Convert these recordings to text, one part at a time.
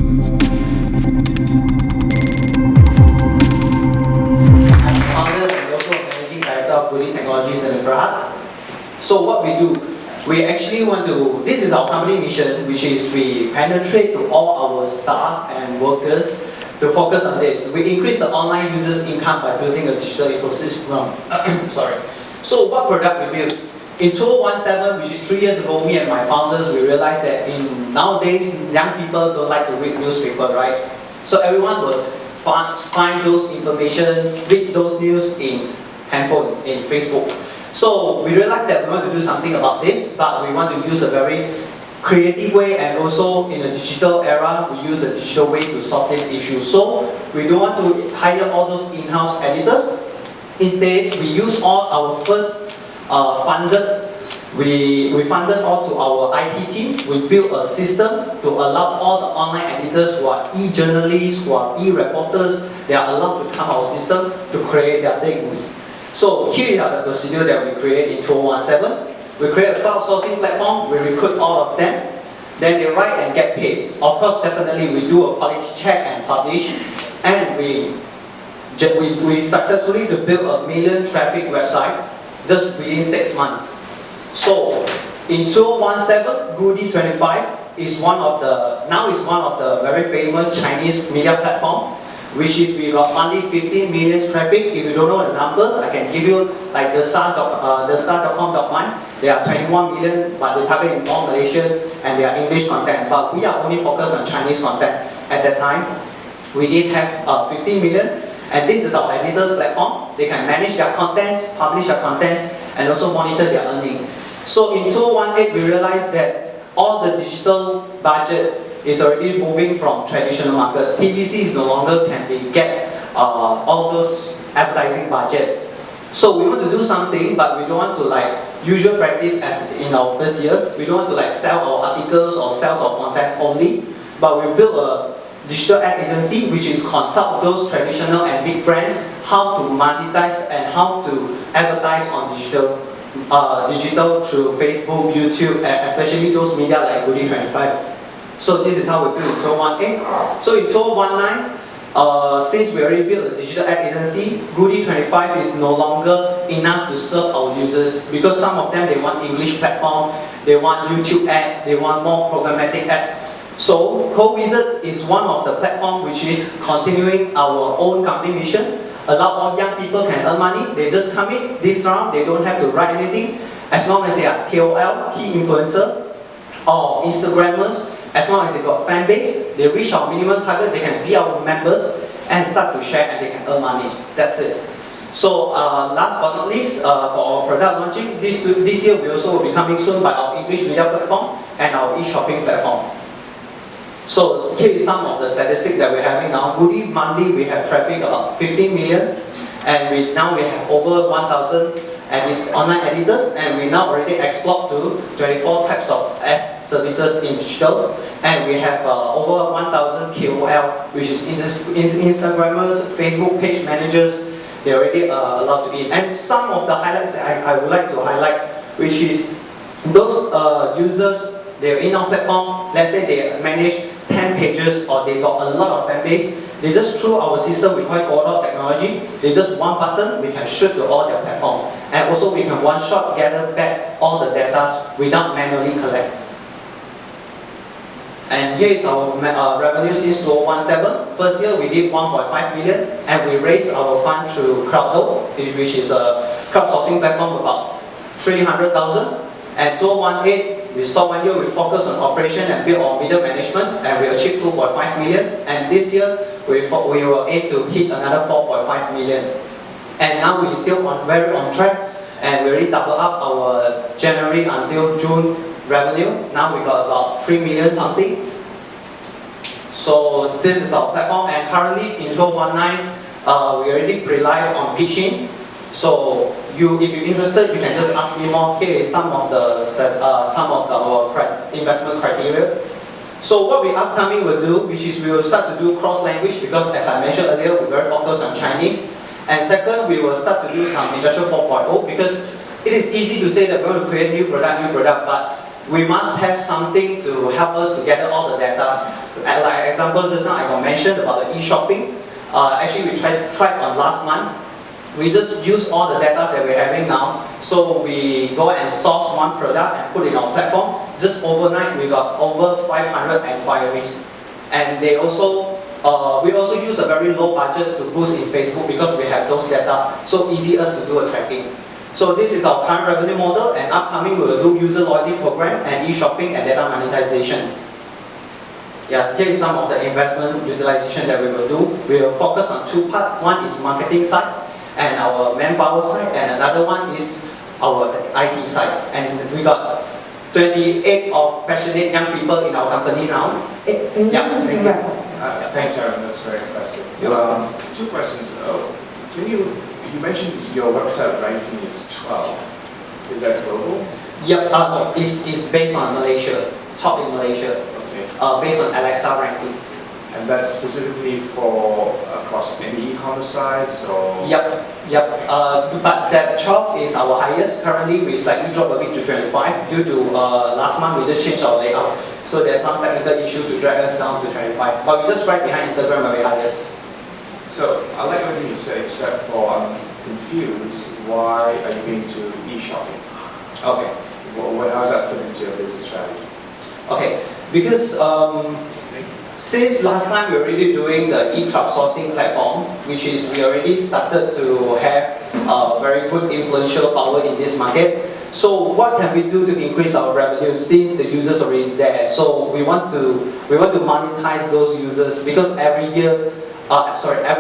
I'm founder and also managing director of Goody Technologies in Prague. So what we do, we actually want to, this is our company mission, which is we penetrate to all our staff and workers to focus on this. We increase the online users' income by building a digital ecosystem. Sorry. So what product we built? In 2017, which is 3 years ago, me and my founders, we realized that in nowadays, young people don't like to read newspaper, right? So everyone will find those information, read those news in handphone, in Facebook. So we realized that we want to do something about this, but we want to use a very creative way, and also in a digital era, we use a digital way to solve this issue. So we don't want to hire all those in-house editors. Instead, we use all our first we funded all to our IT team. We built a system to allow all the online editors who are e-journalists, who are e-reporters, they are allowed to come our system to create their things. So here are the procedure that we create in 2017. We create a crowdsourcing platform, we recruit all of them, then they write and get paid. Of course, definitely we do a quality check and publish, and we successfully built a 1 million traffic website just within 6 months. So in 2017, Goody25 is one of the very famous Chinese media platform, which is we got only 15 million traffic. If you don't know the numbers, I can give you like the star.com.my. They are 21 million, but they target in all Malaysians and they are English content. But we are only focused on Chinese content. At that time, we did have 15 million. And this is our editors platform. They can manage their contents, publish their contents, and also monitor their earning. So in 2018, we realized that all the digital budget is already moving from traditional market. TVCs no longer can get all those advertising budget. So we want to do something, but we don't want to like usual practice as in our first year. We don't want to like sell our articles or sell our content only, but we build a digital ad agency, which is consult those traditional and big brands how to monetize and how to advertise on digital through Facebook, YouTube, and especially those media like Goody25. So this is how we build in 2018. So in 2019, since we already built a digital ad agency, Goody25 is no longer enough to serve our users, because some of them they want English platform, they want YouTube ads, they want more programmatic ads. So CodeWizards is one of the platform which is continuing our own company mission. Allow all young people can earn money. They just come in this round, they don't have to write anything. As long as they are KOL, key influencer, or Instagrammers, as long as they got fan base, they reach our minimum target, they can be our members and start to share and they can earn money. That's it. So last but not least, for our product launching, this year we also will be coming soon by our English media platform and our e-shopping platform. So here is some of the statistics that we're having now. Goody monthly we have traffic about 15 million, and now we have over 1,000 online editors, and we now already export to 24 types of ads services in digital, and we have over 1,000 KOL, which is Instagrammers, Facebook page managers. They already allowed to in. And some of the highlights that I would like to highlight, which is those users, they're in our platform, let's say they manage 10 pages or they got a lot of fan base, they just through our system, we call it Order technology, they just one button, we can shoot to all their platform. And also we can one shot gather back all the data without manually collect. And here is our revenue since 2017. First year we did 1.5 million, and we raised our fund through Crowdo, which is a crowdsourcing platform about 300,000. And 2018, we stopped 1 year, we focused on operation and build our middle management, and we achieved 2.5 million. And this year, we will aim to hit another 4.5 million. And now we're still very on track, and we already doubled up our January until June revenue. Now we got about 3 million something. So this is our platform, and currently in 2019, we already pre-live on Pitching. So if you're interested, you can just ask me more. Here is some of our investment criteria. So what we upcoming will do, which is we will start to do cross-language, because as I mentioned earlier, we're very focused on Chinese. And second, we will start to do some Industrial 4.0, because it is easy to say that we're going to create new product, but we must have something to help us to gather all the data. Like example, just now I got mentioned about the e-shopping. Actually, we tried on last month. We just use all the data that we're having now. So we go and source one product and put it on our platform. Just overnight, we got over 500 inquiries. And they also, we also use a very low budget to boost in Facebook because we have those data. So easy us to do a tracking. So this is our current revenue model, and upcoming we will do user loyalty program and e-shopping and data monetization. Yeah, here is some of the investment utilization that we will do. We will focus on two parts. One is marketing side and our manpower side, and another one is our IT side. And we got 28 of passionate young people in our company now. Yeah, thank you. Thanks, Aaron. That's very impressive. Two questions. You mentioned your website ranking is 12. Is that global? Yep, no, it's based on Malaysia, top in Malaysia. Okay. Based on Alexa ranking. And that's specifically for across any e-commerce sites, or? Yep. But that 12 is our highest. Currently, we slightly dropped a bit to 25 due to last month we just changed our layout. So there's some technical issue to drag us down to 25. But we just right behind Instagram where we're highest. So I like everything you say, except for I'm confused. Why are you going to e-shopping? Okay. How does that fit into your business strategy? Okay, because since last time we're already doing the e-crowdsourcing platform, which is we already started to have very good influential power in this market. So what can we do to increase our revenue since the users are already there? So we want to monetize those users because every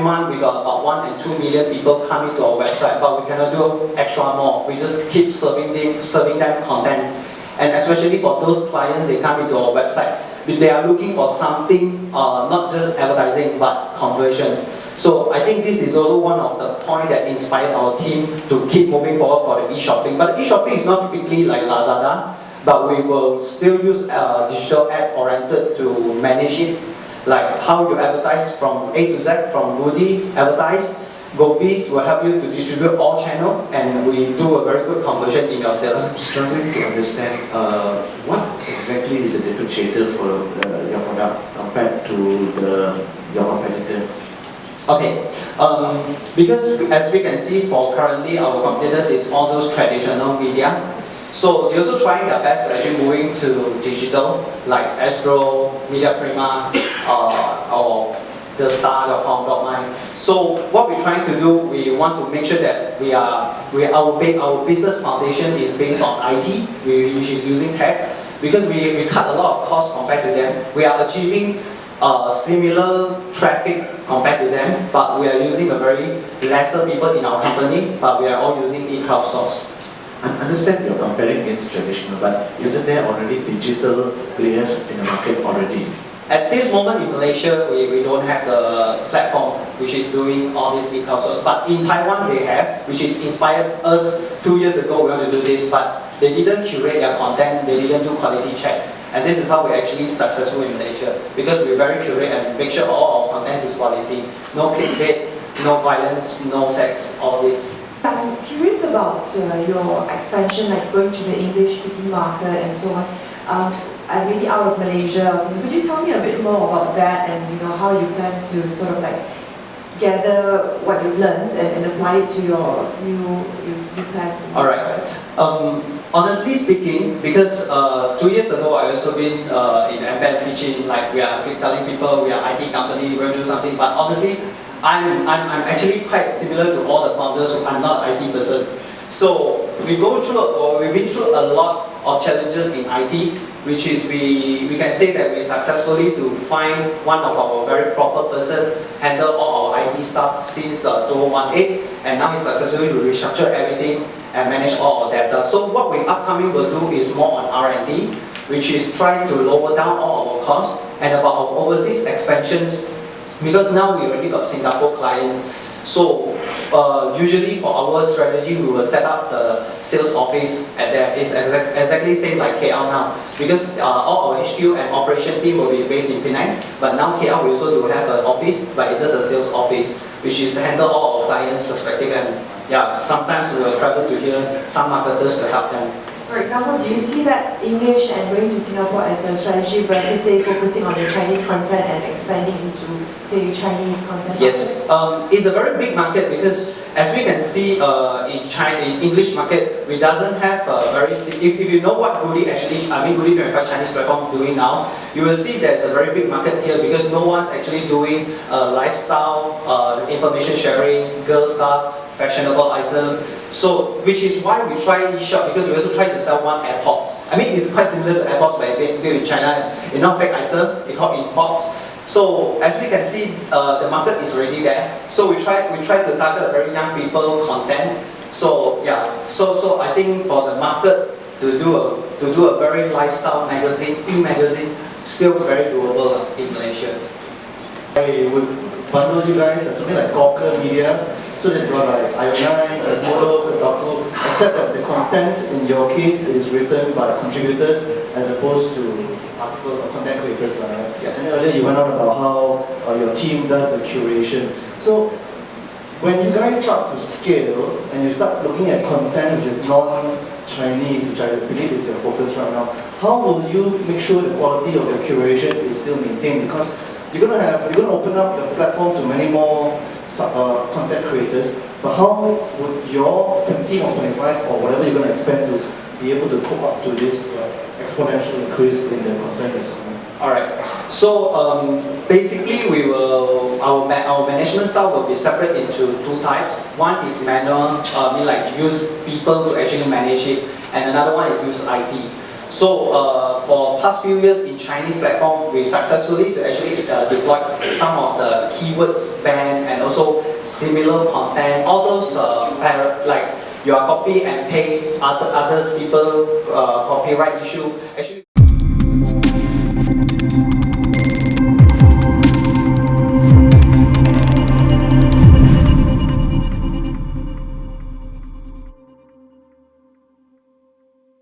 month we got about 1 and 2 million people coming to our website, but we cannot do extra more. We just keep serving them contents, and especially for those clients, they come into our website. They are looking for something, not just advertising, but conversion. So I think this is also one of the points that inspired our team to keep moving forward for the e-shopping. But the e-shopping is not typically like Lazada, but we will still use digital ads oriented to manage it. Like how you advertise from A to Z, from Goody, advertise. GoBees will help you to distribute all channels, and we do a very good conversion in your sales. I'm struggling to understand what exactly is the differentiator for your product compared to your competitor. Okay, because as we can see for currently our competitors is all those traditional media. So they're also trying their best to actually moving to digital, like Astro, Media Prima, or the Star.com.my. So what we're trying to do, we want to make sure that our business foundation is based on IT, which is using tech, because we cut a lot of costs compared to them. We are achieving similar traffic compared to them, but we are using a very lesser people in our company, but we are all using e-crowdsource. I understand you're comparing against traditional, but isn't there already digital players in the market already? At this moment in Malaysia, we don't have the platform which is doing all these e-crowdsource. But in Taiwan they have, which is inspired us 2 years ago. We want to do this, but they didn't curate their content, they didn't do quality check. And this is how we're actually successful in Malaysia, because we very curate and make sure all our content is quality. No clickbait, no violence, no sex, all this. I'm curious about your expansion, like going to the English-speaking market and so on. I'm really out of Malaysia or something. Could you tell me a bit more about that, and how you plan to sort of like gather what you've learned and apply it to your new plans? All right. Honestly speaking, because 2 years ago I also been in MBAN teaching, like we are telling people we are IT company, we're going to do something. But honestly, I'm actually quite similar to all the founders who are not IT person. So we've been through a lot of challenges in IT, which is we can say that we successfully to find one of our very proper person handle all our IT stuff since 2018, and now we successfully restructure everything and manage all our data. So what we upcoming will do is more on R&D, which is trying to lower down all our costs, and about our overseas expansions, because now we already got Singapore clients. So usually for our strategy, we will set up the sales office at there. It's exactly same like KL now, because all our HQ and operation team will be based in Penang. But now KL we also do have an office, but it's just a sales office, which is to handle all our clients' perspective. And yeah, sometimes we will travel to here, some marketers to help them. For example, do you see that English and going to Singapore as a strategy versus say focusing on the Chinese content and expanding into say Chinese content? Yes, it's a very big market because as we can see in China, in English market, we doesn't have a very, if you know what Goody actually, Goody 25 Chinese platform doing now, you will see there's a very big market here because no one's actually doing lifestyle, information sharing, girl stuff, fashionable item. So, which is why we try eShop because we also try to sell one AirPods. It's quite similar to AirPods but built in China. It's not fake item, it's called imports. So as we can see, the market is already there. So we try to target very young people content. So yeah, so I think for the market to do a very lifestyle magazine, e-magazine, still very doable in Malaysia. I would bundle you guys as something like Gawker Media, so that you got like Ionine, Gizmodo, Kotaku, except that the content in your case is written by contributors as opposed to article or content creators. Right? Yeah. And earlier you went on about how your team does the curation. So when you guys start to scale and you start looking at content which is non-Chinese, which I believe is your focus right now, how will you make sure the quality of your curation is still maintained? Because you're going to open up the platform to many more content creators, but how would your team of 25 or whatever you're going to expand to be able to cope up to this exponential increase in the content that's coming? Alright, so basically our management style will be separate into two types. One is manual, like use people to actually manage it, and another one is use IT. So for past few years in Chinese platform, we successfully to actually deploy some of the keywords ban and also similar content, all those like your copy and paste, others people copyright issue actually.